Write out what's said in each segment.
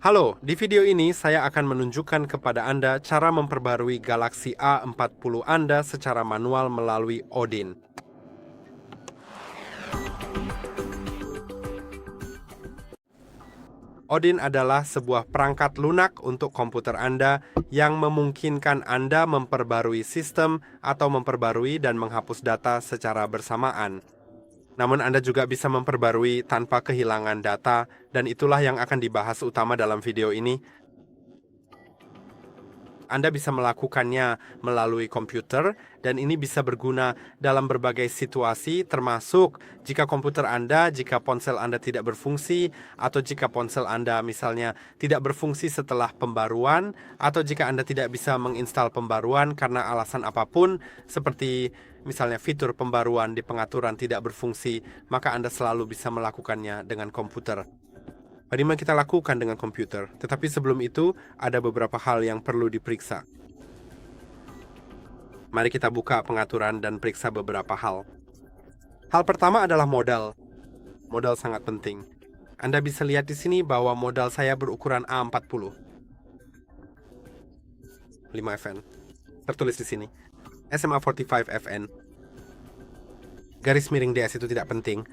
Halo, di video ini saya akan menunjukkan kepada Anda cara memperbarui Galaxy A40 Anda secara manual melalui Odin. Odin adalah sebuah perangkat lunak untuk komputer Anda yang memungkinkan Anda memperbarui sistem atau memperbarui dan menghapus data secara bersamaan. Namun Anda juga bisa memperbarui tanpa kehilangan data, dan itulah yang akan dibahas utama dalam video ini. Anda bisa melakukannya melalui komputer, dan ini bisa berguna dalam berbagai situasi, termasuk jika komputer Anda, jika ponsel Anda tidak berfungsi, atau jika ponsel Anda misalnya tidak berfungsi setelah pembaruan, atau jika Anda tidak bisa menginstal pembaruan karena alasan apapun, seperti misalnya fitur pembaruan di pengaturan tidak berfungsi, maka Anda selalu bisa melakukannya dengan komputer. Mari kita lakukan dengan komputer, tetapi sebelum itu ada beberapa hal yang perlu diperiksa. Mari kita buka pengaturan dan periksa beberapa hal. Hal pertama adalah modal. Modal sangat penting. Anda bisa lihat di sini bahwa modal saya berukuran A40. 5 FN. Tertulis di sini. SMA 45 FN. Garis miring DS itu tidak penting.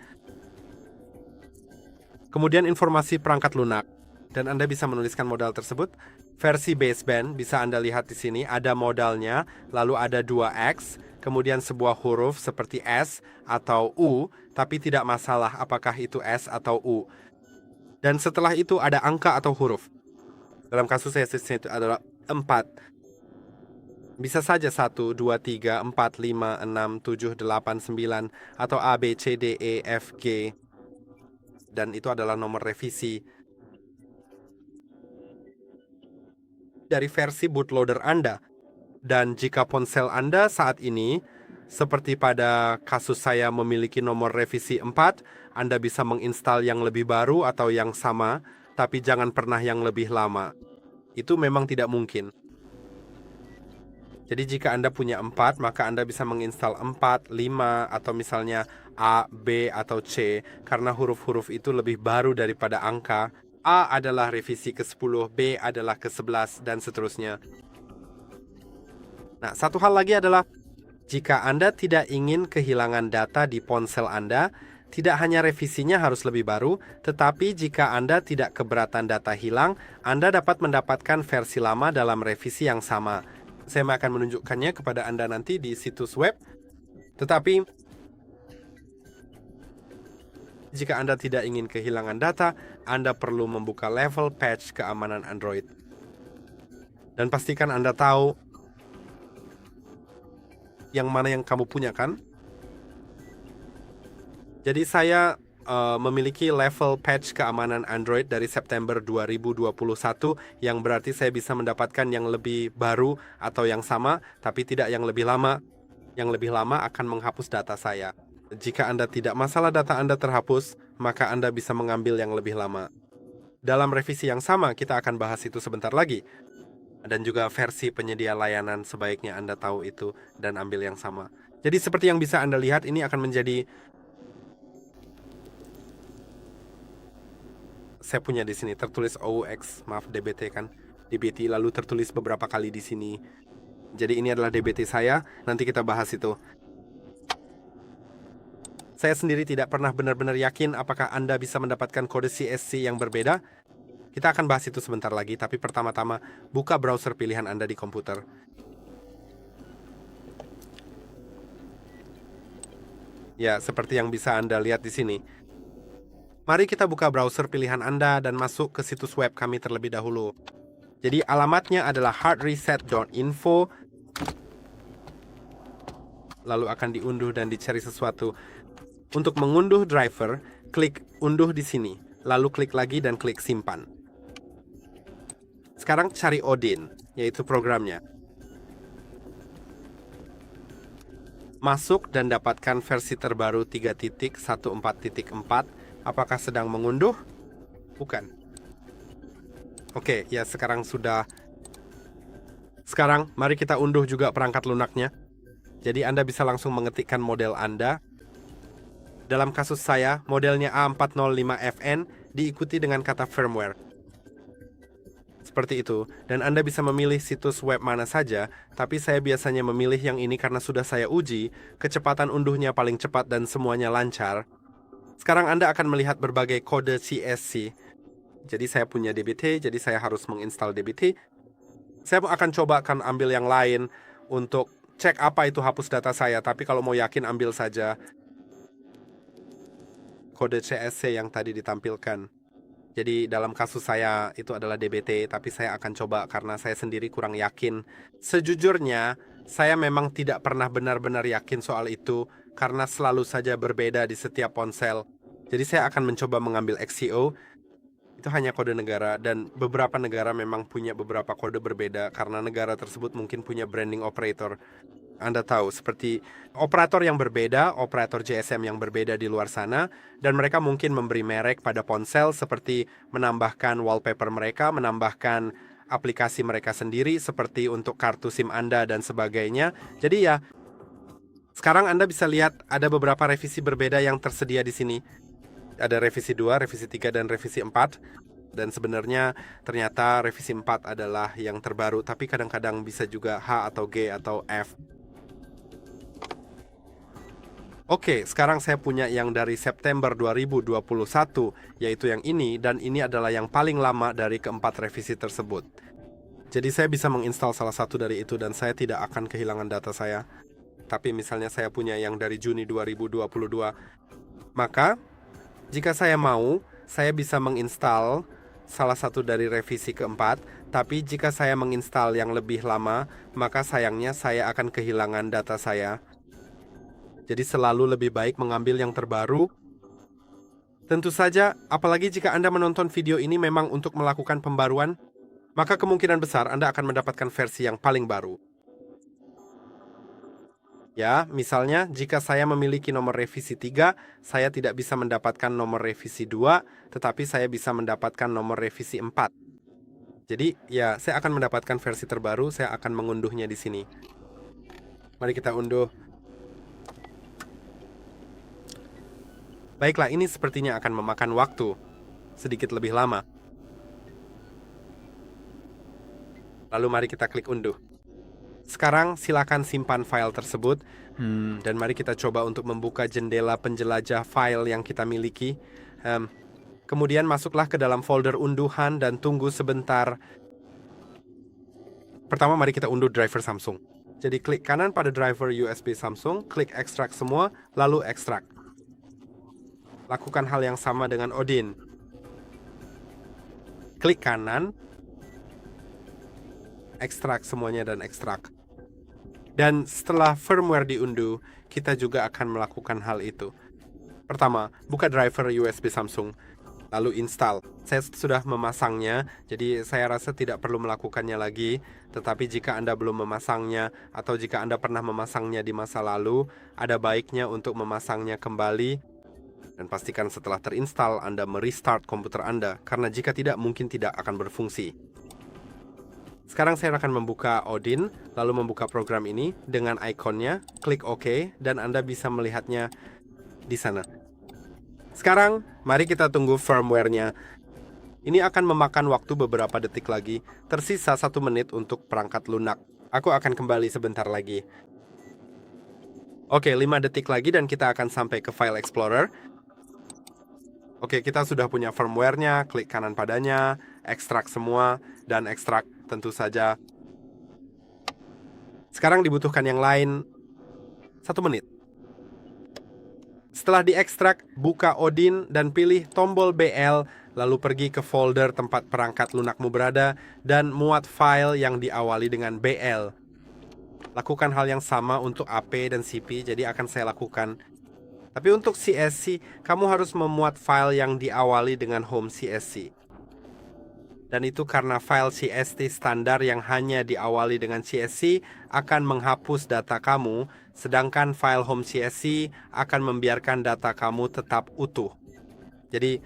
Kemudian informasi perangkat lunak, dan Anda bisa menuliskan modal tersebut. Versi baseband bisa Anda lihat di sini, ada modalnya, lalu ada 2X, kemudian sebuah huruf seperti S atau U, tapi tidak masalah apakah itu S atau U. Dan setelah itu ada angka atau huruf. Dalam kasus saya di sini itu adalah 4. Bisa saja 1, 2, 3, 4, 5, 6, 7, 8, 9, atau A, B, C, D, E, F, G. Dan itu adalah nomor revisi dari versi bootloader Anda. Dan jika ponsel Anda saat ini, seperti pada kasus saya memiliki nomor revisi 4, Anda bisa menginstal yang lebih baru atau yang sama, tapi jangan pernah yang lebih lama. Itu memang tidak mungkin. Jadi jika Anda punya 4, maka Anda bisa menginstal 4, 5, atau misalnya A, B, atau C, karena huruf-huruf itu lebih baru daripada angka. A adalah revisi ke-10, B adalah ke-11, dan seterusnya. Nah, satu hal lagi adalah, jika Anda tidak ingin kehilangan data di ponsel Anda, tidak hanya revisinya harus lebih baru, tetapi jika Anda tidak keberatan data hilang, Anda dapat mendapatkan versi lama dalam revisi yang sama. Saya akan menunjukkannya kepada Anda nanti di situs web. Tetapi jika Anda tidak ingin kehilangan data, Anda perlu membuka level patch keamanan Android. Dan pastikan Anda tahu yang mana yang kamu punya, kan? Jadi saya memiliki level patch keamanan Android dari September 2021, yang berarti saya bisa mendapatkan yang lebih baru atau yang sama, tapi tidak yang lebih lama. Yang lebih lama akan menghapus data saya. Jika Anda tidak masalah data Anda terhapus, maka Anda bisa mengambil yang lebih lama. Dalam revisi yang sama, kita akan bahas itu sebentar lagi. Dan juga versi penyedia layanan, sebaiknya Anda tahu itu dan ambil yang sama. Jadi seperti yang bisa Anda lihat, ini akan menjadi... Saya punya di sini tertulis OUX, maaf DBT kan, DBT, lalu tertulis beberapa kali di sini. Jadi ini adalah DBT saya, nanti kita bahas itu. Saya sendiri tidak pernah benar-benar yakin apakah Anda bisa mendapatkan kode CSC yang berbeda. Kita akan bahas itu sebentar lagi, tapi pertama-tama buka browser pilihan Anda di komputer. Ya, seperti yang bisa Anda lihat di sini. Mari kita buka browser pilihan Anda dan masuk ke situs web kami terlebih dahulu. Jadi alamatnya adalah hardreset.info. Lalu akan diunduh dan dicari sesuatu. Untuk mengunduh driver, klik unduh di sini. Lalu klik lagi dan klik simpan. Sekarang cari Odin, yaitu programnya. Masuk dan dapatkan versi terbaru 3.14.4. Apakah sedang mengunduh? Bukan. Oke, ya sekarang sudah. Sekarang, mari kita unduh juga perangkat lunaknya. Jadi Anda bisa langsung mengetikkan model Anda. Dalam kasus saya, modelnya A405FN diikuti dengan kata firmware. seperti itu, dan Anda bisa memilih situs web mana saja, tapi saya biasanya memilih yang ini karena sudah saya uji, kecepatan unduhnya paling cepat dan semuanya lancar. Sekarang Anda akan melihat berbagai kode CSC. Jadi saya punya DBT, jadi saya harus menginstal DBT. Saya akan coba ambil yang lain untuk cek apa itu hapus data saya, tapi kalau mau yakin ambil saja kode CSC yang tadi ditampilkan. Jadi dalam kasus saya itu adalah DBT, tapi saya akan coba karena saya sendiri kurang yakin. Sejujurnya, saya memang tidak pernah benar-benar yakin soal itu karena selalu saja berbeda di setiap ponsel. Jadi saya akan mencoba mengambil XCO. Itu hanya kode negara dan beberapa negara memang punya beberapa kode berbeda karena negara tersebut mungkin punya branding operator. Anda tahu, seperti operator yang berbeda, operator GSM yang berbeda di luar sana, dan mereka mungkin memberi merek pada ponsel seperti menambahkan wallpaper mereka, menambahkan aplikasi mereka sendiri seperti untuk kartu SIM Anda dan sebagainya. Jadi ya, sekarang Anda bisa lihat ada beberapa revisi berbeda yang tersedia di sini. Ada revisi 2, revisi 3, dan revisi 4. Dan sebenarnya ternyata revisi 4 adalah yang terbaru, tapi kadang-kadang bisa juga H atau G atau F. Oke, sekarang saya punya yang dari September 2021, yaitu yang ini, dan ini adalah yang paling lama dari keempat revisi tersebut. Jadi saya bisa menginstal salah satu dari itu dan saya tidak akan kehilangan data saya. Tapi misalnya saya punya yang dari Juni 2022, maka jika saya mau, saya bisa menginstal salah satu dari revisi keempat, tapi jika saya menginstal yang lebih lama, maka sayangnya saya akan kehilangan data saya. Jadi selalu lebih baik mengambil yang terbaru. Tentu saja, apalagi jika Anda menonton video ini memang untuk melakukan pembaruan, maka kemungkinan besar Anda akan mendapatkan versi yang paling baru. Ya, misalnya jika saya memiliki nomor revisi 3, saya tidak bisa mendapatkan nomor revisi 2, tetapi saya bisa mendapatkan nomor revisi 4. Jadi, ya, saya akan mendapatkan versi terbaru, saya akan mengunduhnya di sini. Mari kita unduh. Baiklah, ini sepertinya akan memakan waktu sedikit lebih lama. Lalu mari kita klik unduh. Sekarang silakan simpan file tersebut. Dan mari kita coba untuk membuka jendela penjelajah file yang kita miliki. Kemudian masuklah ke dalam folder unduhan dan tunggu sebentar. Pertama mari kita unduh driver Samsung. Jadi klik kanan pada driver USB Samsung, klik ekstrak semua, lalu ekstrak. Lakukan hal yang sama dengan Odin. Klik kanan, ekstrak semuanya dan ekstrak. Dan setelah firmware diunduh, kita juga akan melakukan hal itu. Pertama, buka driver USB Samsung, lalu install. Saya sudah memasangnya, jadi saya rasa tidak perlu melakukannya lagi. Tetapi jika Anda belum memasangnya, atau jika Anda pernah memasangnya di masa lalu, ada baiknya untuk memasangnya kembali. Dan pastikan setelah terinstall Anda merestart komputer Anda, karena jika tidak mungkin tidak akan berfungsi. Sekarang saya akan membuka Odin, lalu membuka program ini dengan ikonnya, klik OK, dan Anda bisa melihatnya di sana. Sekarang, mari kita tunggu firmware-nya. Ini akan memakan waktu beberapa detik lagi, tersisa 1 menit untuk perangkat lunak. Aku akan kembali sebentar lagi. Oke, 5 detik lagi dan kita akan sampai ke File Explorer. Oke, kita sudah punya firmware-nya, klik kanan padanya, ekstrak semua, dan ekstrak tentu saja. Sekarang dibutuhkan yang lain 1 menit. Setelah diekstrak, buka Odin dan pilih tombol BL, lalu pergi ke folder tempat perangkat lunakmu berada, dan muat file yang diawali dengan BL. Lakukan hal yang sama untuk AP dan CP, jadi akan saya lakukan. Tapi untuk CSC, kamu harus memuat file yang diawali dengan home CSC. Dan itu karena file CST standar yang hanya diawali dengan CSC akan menghapus data kamu, sedangkan file home CSC akan membiarkan data kamu tetap utuh. Jadi,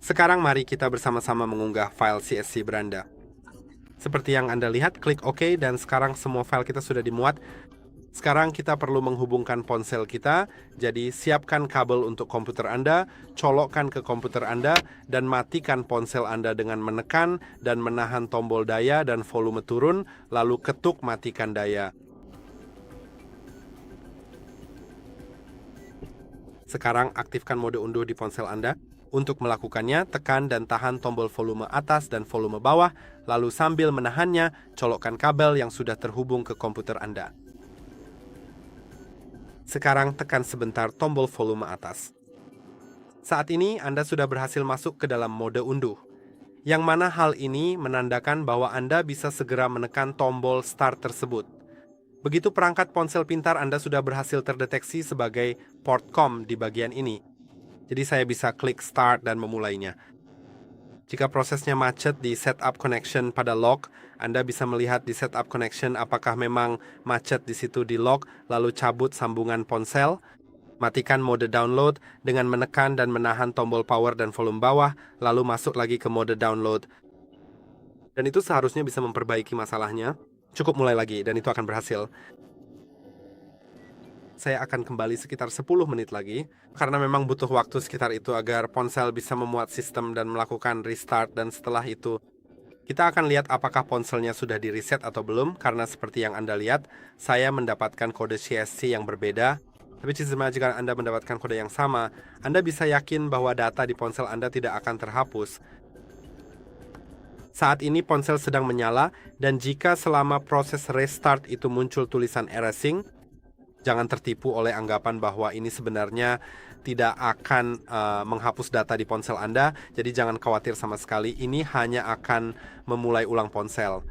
sekarang mari kita bersama-sama mengunggah file CSC beranda. Seperti yang Anda lihat, klik OK dan sekarang semua file kita sudah dimuat. Sekarang kita perlu menghubungkan ponsel kita, jadi siapkan kabel untuk komputer Anda, colokkan ke komputer Anda, dan matikan ponsel Anda dengan menekan dan menahan tombol daya dan volume turun, lalu ketuk matikan daya. Sekarang aktifkan mode unduh di ponsel Anda. Untuk melakukannya, tekan dan tahan tombol volume atas dan volume bawah, lalu sambil menahannya, colokkan kabel yang sudah terhubung ke komputer Anda. Sekarang tekan sebentar tombol volume atas. Saat ini Anda sudah berhasil masuk ke dalam mode unduh, yang mana hal ini menandakan bahwa Anda bisa segera menekan tombol start tersebut. Begitu perangkat ponsel pintar Anda sudah berhasil terdeteksi sebagai port COM di bagian ini. Jadi saya bisa klik start dan memulainya. Jika prosesnya macet di setup connection pada log, Anda bisa melihat di setup connection apakah memang macet di situ di log, lalu cabut sambungan ponsel, matikan mode download dengan menekan dan menahan tombol power dan volume bawah, lalu masuk lagi ke mode download. Dan itu seharusnya bisa memperbaiki masalahnya. Cukup mulai lagi dan itu akan berhasil. Saya akan kembali sekitar 10 menit lagi, karena memang butuh waktu sekitar itu agar ponsel bisa memuat sistem dan melakukan restart, dan setelah itu kita akan lihat apakah ponselnya sudah di reset atau belum, karena seperti yang Anda lihat, saya mendapatkan kode CSC yang berbeda. Tapi jika Anda mendapatkan kode yang sama, Anda bisa yakin bahwa data di ponsel Anda tidak akan terhapus. Saat ini ponsel sedang menyala, dan jika selama proses restart itu muncul tulisan erasing, jangan tertipu oleh anggapan bahwa ini sebenarnya tidak akan menghapus data di ponsel Anda, jadi jangan khawatir sama sekali, ini hanya akan memulai ulang ponsel.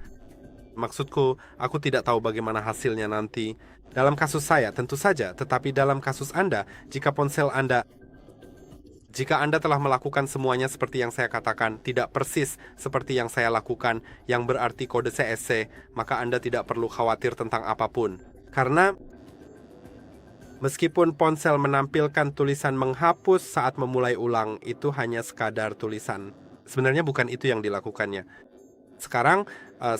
Maksudku, aku tidak tahu bagaimana hasilnya nanti. Dalam kasus saya, tentu saja, tetapi dalam kasus Anda, jika Anda telah melakukan semuanya seperti yang saya katakan, tidak persis seperti yang saya lakukan, yang berarti kode CSC, maka Anda tidak perlu khawatir tentang apapun. Karena meskipun ponsel menampilkan tulisan menghapus saat memulai ulang, itu hanya sekadar tulisan. Sebenarnya bukan itu yang dilakukannya. Sekarang,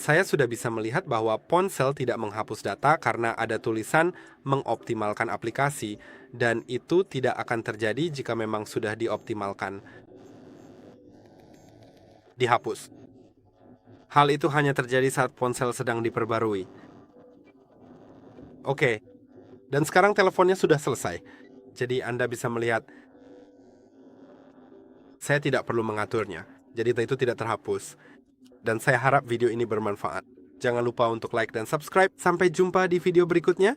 saya sudah bisa melihat bahwa ponsel tidak menghapus data karena ada tulisan mengoptimalkan aplikasi, dan itu tidak akan terjadi jika memang sudah dioptimalkan. Dihapus. Hal itu hanya terjadi saat ponsel sedang diperbarui. Oke. Dan sekarang teleponnya sudah selesai. Jadi Anda bisa melihat, saya tidak perlu mengaturnya. Jadi itu tidak terhapus. Dan saya harap video ini bermanfaat. Jangan lupa untuk like dan subscribe. Sampai jumpa di video berikutnya.